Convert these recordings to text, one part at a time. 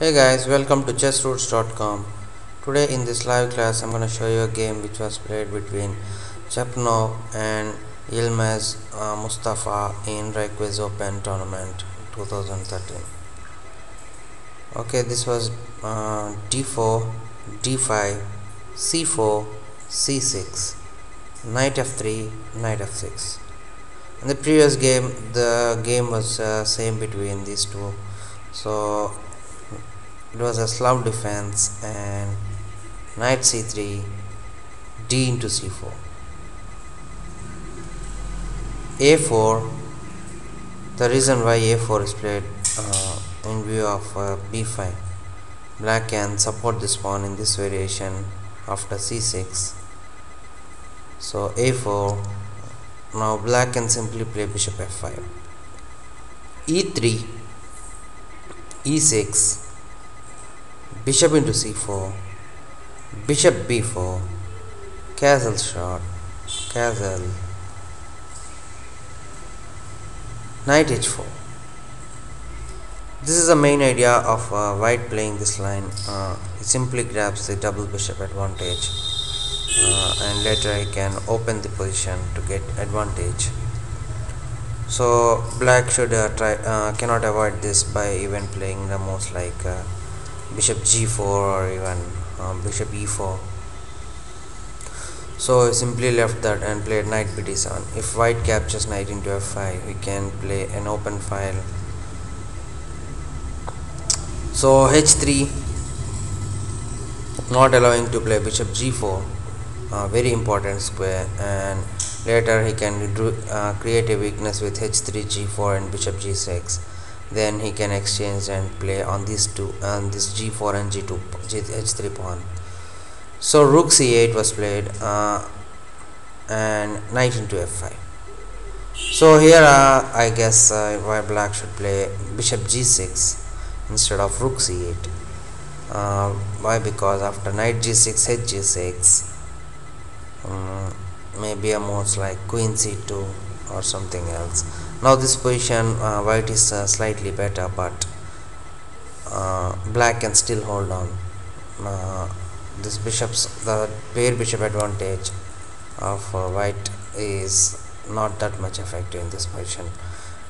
Hey guys, welcome to chessroots.com. Today in this live class I'm going to show you a game which was played between Cheparinov and Yilmaz Mustafa in Reykjavik Open Tournament 2013. Okay, this was d4, d5, c4, c6, knight f3, knight f6. In the previous game, the game was same between these two. So it was a slow defense and knight c3, d into c4, a4. The reason why a4 is played in view of b5, black can support this pawn in this variation after c6. So a4. Now black can simply play bishop f5, e3, e6, bishop into c4, bishop b4, castle shot, castle, knight h4. This is the main idea of white playing this line. He simply grabs the double bishop advantage and later he can open the position to get advantage. So black should cannot avoid this by even playing the moves like bishop g4 or even bishop e4. So he simply left that and played knight bd7. If white captures knight into f5, he can play an open file. So h3, not allowing to play bishop g4, very important square, and later he can create a weakness with h3, g4 and bishop g6. Then he can exchange and play on these two, and this g4 and g2 h3 pawn. So rook c8 was played and knight into f5. So here I guess why black should play bishop g6 instead of rook c8. Why? Because after knight g6, h g6, maybe a moves like queen c2 or something else. Now this position white is slightly better, but black can still hold on. This the pair bishop advantage of white is not that much effective in this position,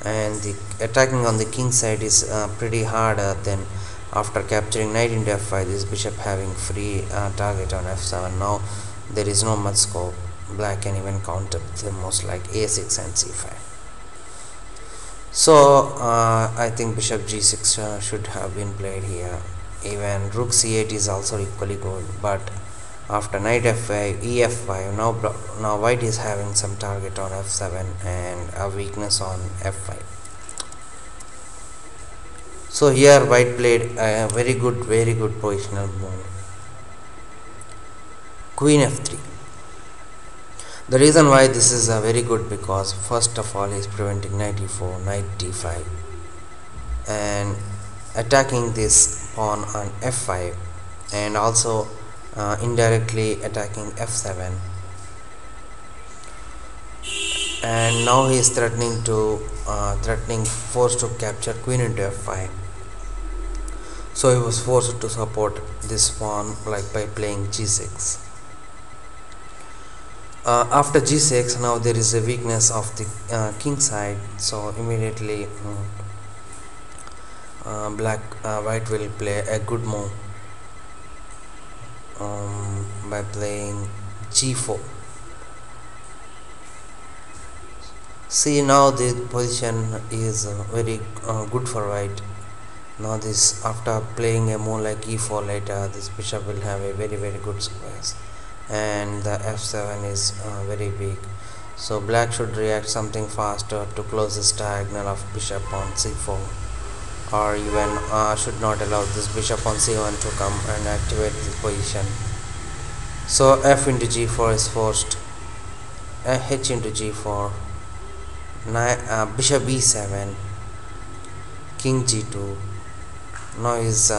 and the attacking on the king side is pretty harder than after capturing knight into f5, this bishop having free target on f7. Now there is no much scope. Black can even counter the moves like a6 and c5. So I think bishop g6 should have been played here. Even rook c8 is also equally good, but after knight f5, ef5, now white is having some target on f7 and a weakness on f5. So here white played a very good positional move, queen f3. The reason why this is very good, because first of all he is preventing knight e4, knight d5, and attacking this pawn on f5, and also indirectly attacking f7, and now he is threatening forced to capture queen into f5. So he was forced to support this pawn like by playing g6. After g6, now there is a weakness of the king side, so immediately white will play a good move by playing g4. See, now the position is very good for white. Now this, after playing a move like e4 later, this bishop will have a very good squares, and the f7 is very weak. So black should react something faster to close this diagonal of bishop on c4, or even should not allow this bishop on c1 to come and activate the position. So f into g4 is forced, h into g4, bishop e7, king g2. Now is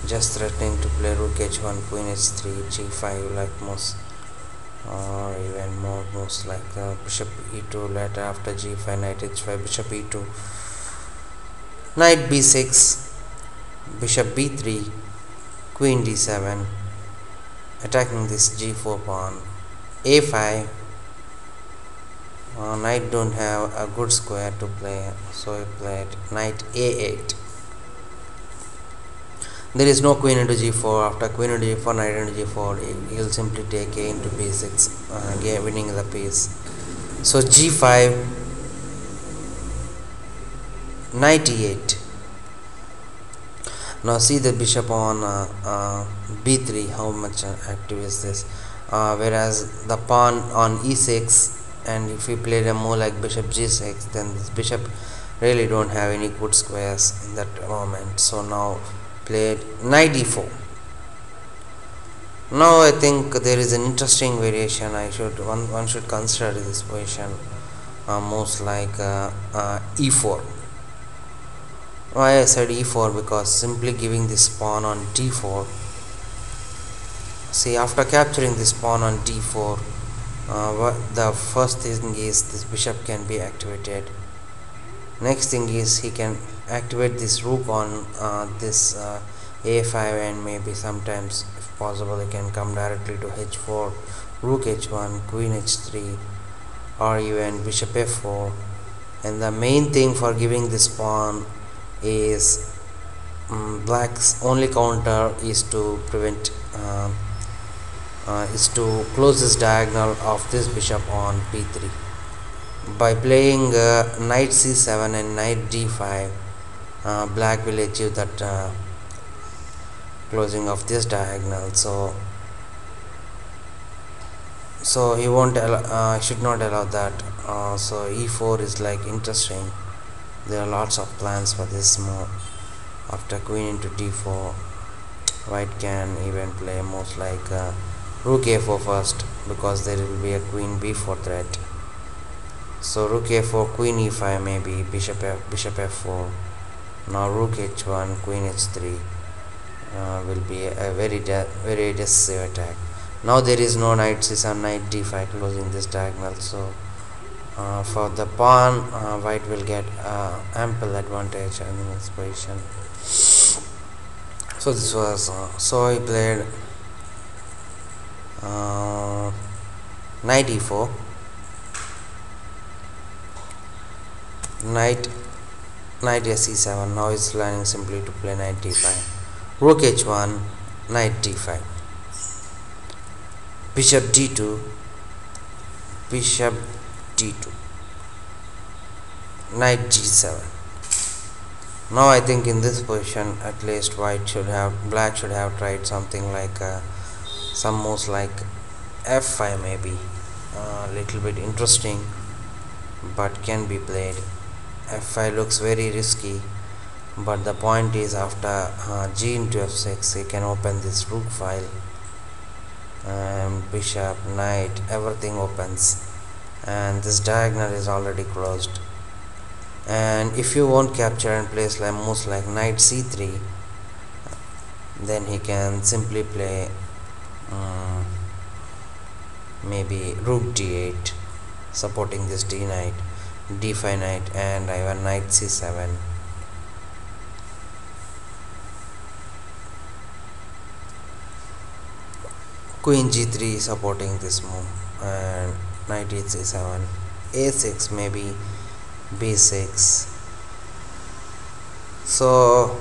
just threatening to play rook h1, queen h3, g5 like most, or even more moves like bishop e2, later after g5, knight h5, bishop e2, knight b6, bishop b3, queen d7, attacking this g4 pawn, a5. Knight don't have a good square to play, so he played knight a8. There is no queen into g4. After queen into g4, knight into g4, he will simply take a into b6, winning the piece. So g5, knight e8. Now see the bishop on b3, how much active is this, whereas the pawn on e6, and if we played a move like bishop g6, then this bishop really don't have any good squares in that moment. So now played knight e4. Now I think there is an interesting variation. One should consider this position, most like e4. Why I said e4? Because simply giving this pawn on d4. See, after capturing this pawn on d4, the first thing is this bishop can be activated. Next thing is he can activate this rook on this a5, and maybe sometimes, if possible, he can come directly to h4, rook h1, queen h3, or even bishop f4. And the main thing for giving this pawn is black's only counter is to prevent is to close this diagonal of this bishop on b3 by playing knight c7 and knight d5. Black will achieve that closing of this diagonal, so he won't should not allow that. So e4 is like interesting. There are lots of plans for this move. After queen into d4, white can even play moves like rook a4 first, because there will be a queen b4 threat. So rook a4, queen e5, maybe bishop f4. Now rook h1, queen h3 will be a very decisive attack. Now there is no knight c7, knight d5 closing this diagonal. So for the pawn, white will get ample advantage in this position. So this was so he played knight e4, knight c7. Now he's planning simply to play knight d5, rook h1, knight d5, bishop d2, bishop d2, knight g7. Now I think in this position at least black should have tried something like some moves like f5, maybe a little bit interesting, but can be played. f5 looks very risky, but the point is after g into f6 he can open this rook file, and bishop, knight, everything opens, and this diagonal is already closed. And if you won't capture and place like moves like knight c3, then he can simply play maybe rook d8, supporting this d knight, d5 knight, and even knight c7. Queen g3 supporting this move, and knight h7, a6, maybe b6. So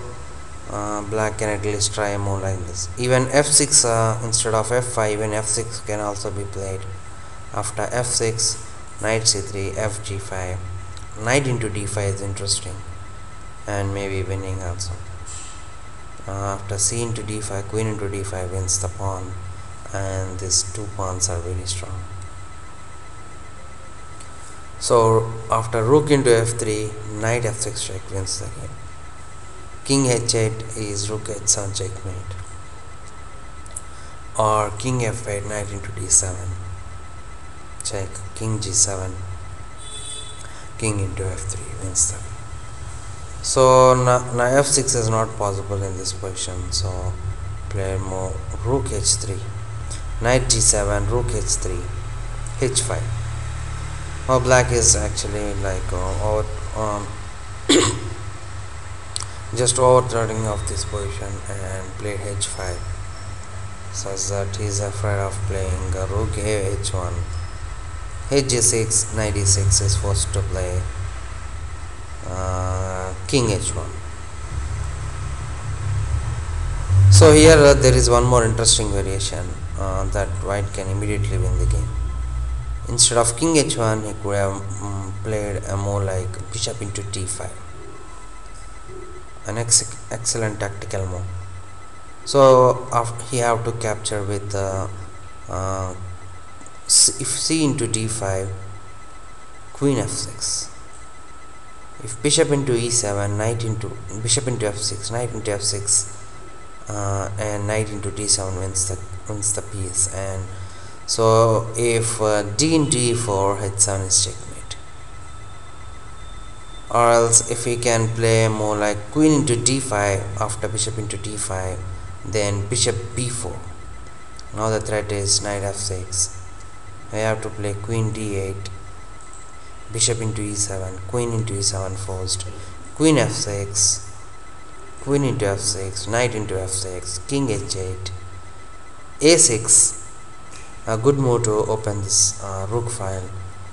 black can at least try a move like this. Even f6 instead of f5, even f6 can also be played. After f6, knight c3, f g5, knight into d5 is interesting, and maybe winning also. After c into d5, queen into d5 wins the pawn, and these two pawns are very strong. So after rook into f3, knight f6 check wins the game. King h8 is rook h7 checkmate, or king f8, knight into d7 check, king g7, king into f3 wins the game. So now f6 is not possible in this position, so player move rook h3, knight g7, rook h3, h5. Now black is actually like just overthrowing of this position and played h5, such that he is afraid of playing rook a h1. h6, knight e6 is forced to play king h1. So here there is one more interesting variation that white can immediately win the game. Instead of king h1, he could have played a more like bishop into d5, an excellent tactical move. So he have to capture with uh, if c into d5, queen f6. If bishop into e7, knight into bishop into f6, knight into f6, and knight into d7 wins the piece. And so if d into e4, h7 is checkmate. Or else if we can play more like queen into d5 after bishop into d5, then bishop b4. Now the threat is knight f6. I have to play queen d8, bishop into e7, queen into e7 forced, queen f6, queen into f6, knight into f6, king h8, a6, a good move to open this rook file.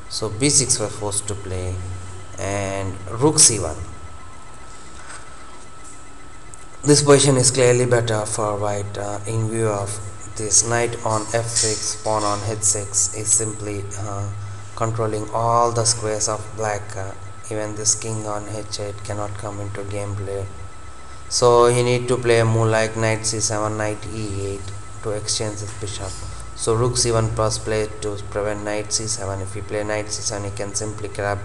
So b6 was forced to play, and rook c1. This position is clearly better for white in view of this knight on f6, pawn on h6 is simply controlling all the squares of black. Even this king on h8 cannot come into gameplay. So he need to play a move like knight c7, knight e8 to exchange his bishop. So rook c1 plus play to prevent knight c7. If he play knight c7, he can simply grab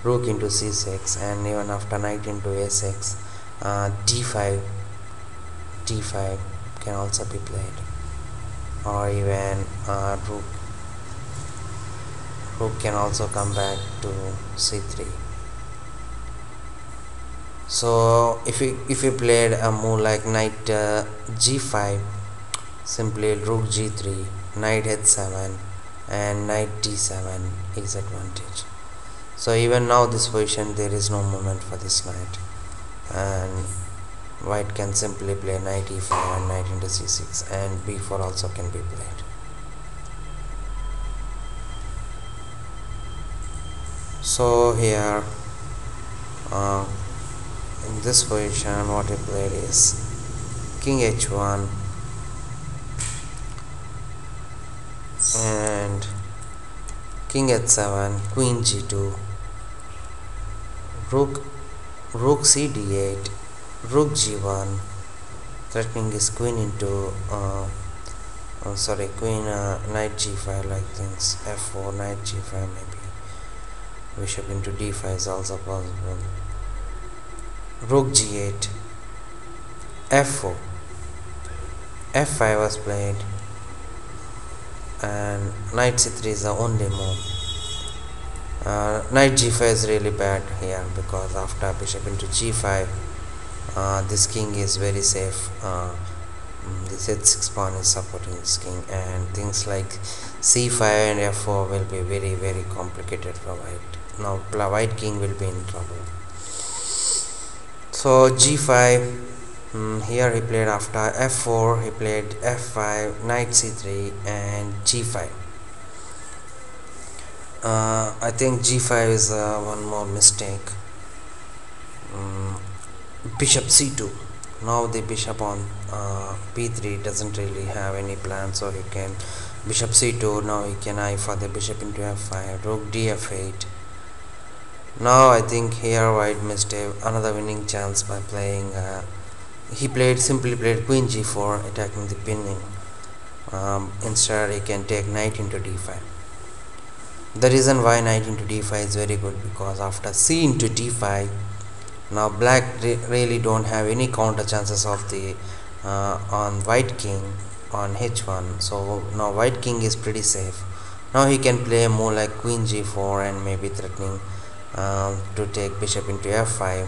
rook into c6, and even after knight into a6, d5 can also be played, or even rook can also come back to c3. So if we played a move like knight g5, simply rook g3, knight h7, and knight d7 is advantage. So even now this position there is no movement for this knight, and white can simply play knight e5 and knight into c6, and b4 also can be played. So here in this position what he played is king h1 and king h7, queen g2, rook c d8, rook g1, threatening his queen into queen knight g5 like things, f4, knight g5 maybe, bishop into d5 is also possible, rook g8, f4, f5 was played, and knight c3 is the only move. Knight g5 is really bad here, because after bishop into g5, this king is very safe. This h6 pawn is supporting this king, and things like c5 and f4 will be very, very complicated for white. Now white king will be in trouble. So g5, here he played after f4, he played f5, knight c3, and g5. I think g5 is one more mistake. Bishop c2. Now the bishop on b3 doesn't really have any plan, so he can bishop c2. Now he can eye for the bishop into f5, rook df8. Now I think here white missed another winning chance by playing he simply played queen g4, attacking the pinning. Instead he can take knight into d5. The reason why knight into d5 is very good, because after c into d5, now black really don't have any counter chances of the on white king on h1. So now white king is pretty safe. Now he can play more like queen g4 and maybe threatening to take bishop into f5.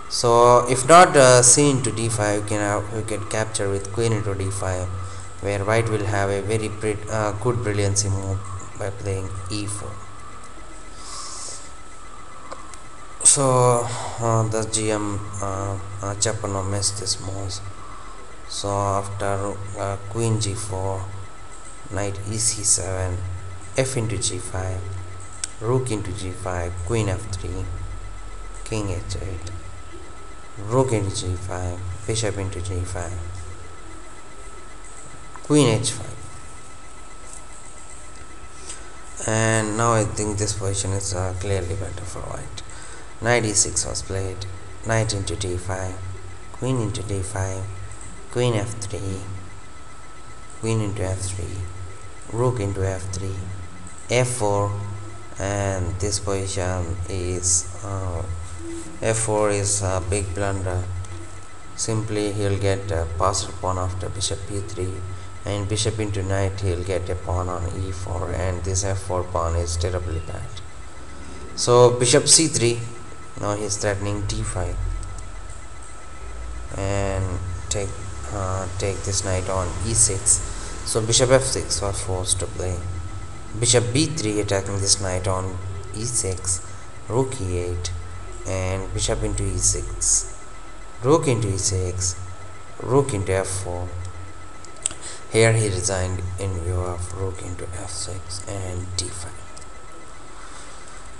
So if not c into d5, you can capture with queen into d5, where white will have a very good brilliancy move by playing e4. So the GM Cheparinov missed this move. So after queen g4, knight ec7, f into g5, rook into g5, queen f3, king h8, rook into g5, bishop into g5, queen h5. And now I think this position is clearly better for white. Knight e6 was played, knight into d5, queen into d5, queen f3, queen into f3, rook into f3, f4, and this position is f4 is a big blunder. Simply he'll get a passed pawn after bishop b3, and bishop into knight he'll get a pawn on e4, and this f4 pawn is terribly bad. So bishop c3, now he's threatening d5, and take this knight on e6. So bishop f6 was forced to play. Bishop b3 attacking this knight on e6, rook e8, and bishop into e6, rook into e6, rook into f4. Here he resigned in view of rook into f6 and d5.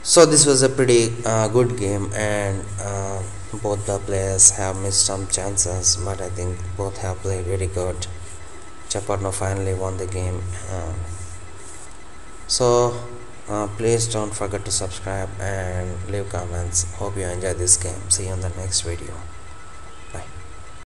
So this was a pretty good game, and both the players have missed some chances, but I think both have played very good. Cheparinov finally won the game. Please don't forget to subscribe and leave comments. Hope you enjoy this game. See you in the next video.